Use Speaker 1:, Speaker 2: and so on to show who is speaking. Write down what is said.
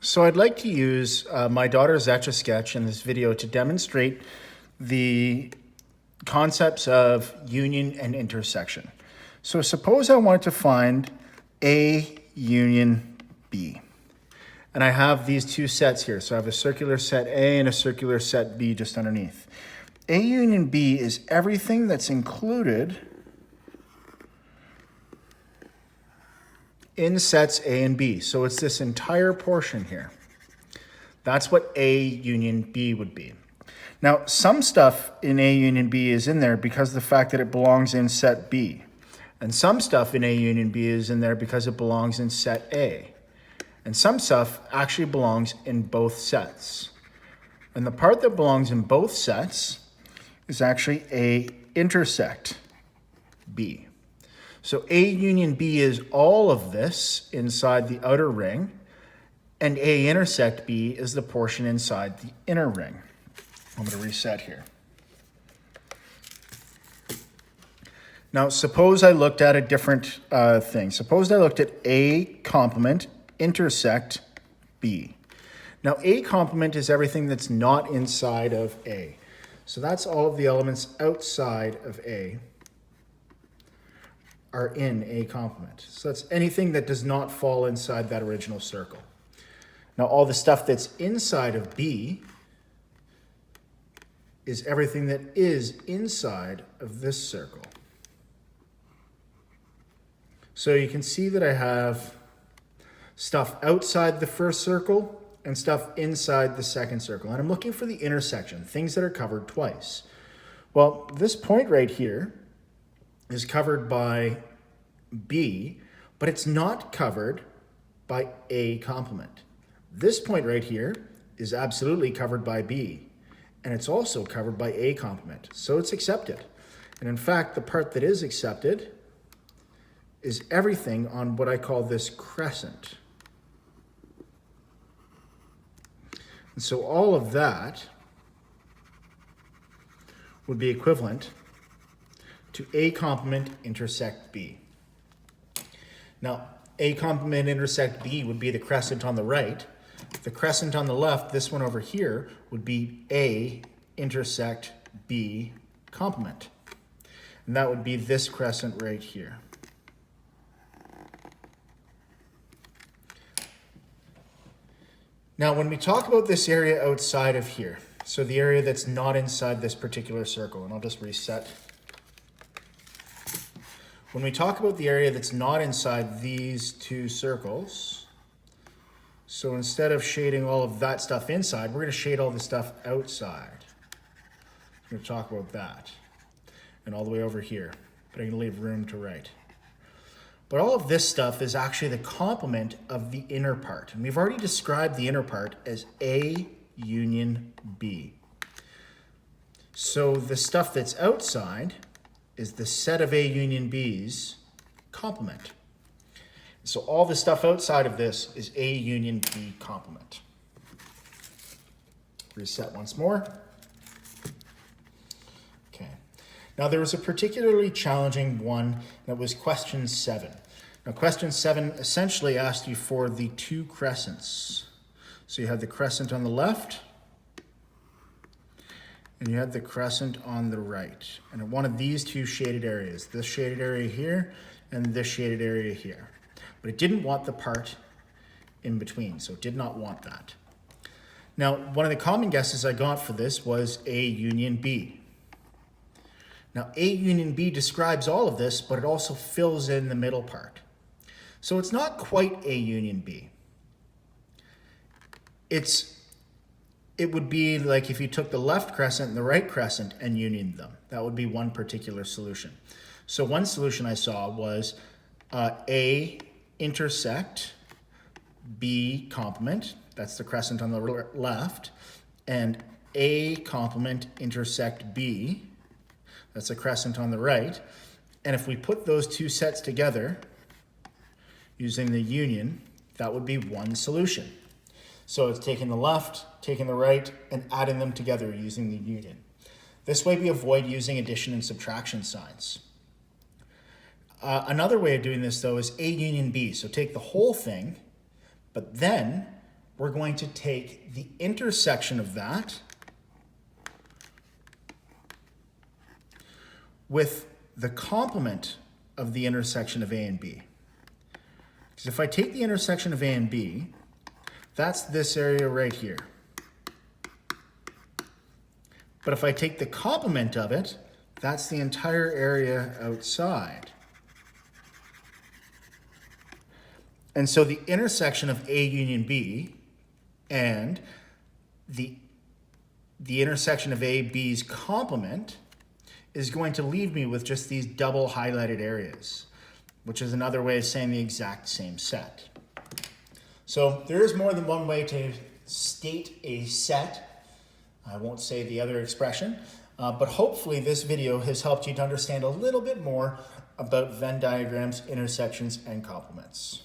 Speaker 1: So I'd like to use my daughter's etch-a-sketch in this video to demonstrate the concepts of union and intersection. So suppose I want to find A union B. And I have these two sets here. So I have a circular set A and a circular set B just underneath. A union B is everything that's included in sets A and B. So it's this entire portion here. That's what A union B would be. Now, some stuff in A union B is in there because of the fact that it belongs in set B. And some stuff in A union B is in there because it belongs in set A. And some stuff actually belongs in both sets. And the part that belongs in both sets is actually A intersect B. So A union B is all of this inside the outer ring, and A intersect B is the portion inside the inner ring. I'm going to reset here. Now, suppose I looked at a different thing. Suppose I looked at A complement intersect B. Now, A complement is everything that's not inside of A. So that's all of the elements outside of A are in A complement. So that's anything that does not fall inside that original circle. Now, all the stuff that's inside of B is everything that is inside of this circle. So you can see that I have stuff outside the first circle and stuff inside the second circle. And I'm looking for the intersection, things that are covered twice. Well, this point right here is covered by B, but it's not covered by A complement. This point right here is absolutely covered by B, and it's also covered by A complement, so it's accepted. And in fact, the part that is accepted is everything on what I call this crescent. And so all of that would be equivalent to A complement intersect B. Now, A complement intersect B would be the crescent on the right. The crescent on the left, this one over here, would be A intersect B complement. And that would be this crescent right here. Now, when we talk about this area outside of here, so the area that's not inside this particular circle, and I'll just reset. When we talk about the area that's not inside these two circles, so instead of shading all of that stuff inside, we're going to shade all the stuff outside. We're going to talk about that. And all the way over here, but I'm going to leave room to write. But all of this stuff is actually the complement of the inner part. And we've already described the inner part as A union B. So the stuff that's outside is the set of A union B's complement. So all the stuff outside of this is A union B complement. Reset once more. Okay. Now there was a particularly challenging one that was question 7. Now question 7 essentially asked you for the two crescents. So you have the crescent on the left and you had the crescent on the right. And it wanted these two shaded areas, this shaded area here and this shaded area here. But it didn't want the part in between, so it did not want that. Now, one of the common guesses I got for this was A union B. Now, A union B describes all of this, but it also fills in the middle part. So it's not quite A union B. It would be like if you took the left crescent and the right crescent and unioned them. That would be one particular solution. So one solution I saw was A intersect B complement, that's the crescent on the left, and A complement intersect B, that's a crescent on the right. And if we put those two sets together using the union, that would be one solution. So it's taking the left, taking the right, and adding them together using the union. This way we avoid using addition and subtraction signs. Another way of doing this, though, is A union B. So take the whole thing, but then we're going to take the intersection of that with the complement of the intersection of A and B. Because if I take the intersection of A and B, that's this area right here. But if I take the complement of it, that's the entire area outside. And so the intersection of A union B and the intersection of A, B's complement is going to leave me with just these double highlighted areas, which is another way of saying the exact same set. So there is more than one way to state a set. I won't say the other expression, but hopefully this video has helped you to understand a little bit more about Venn diagrams, intersections, and complements.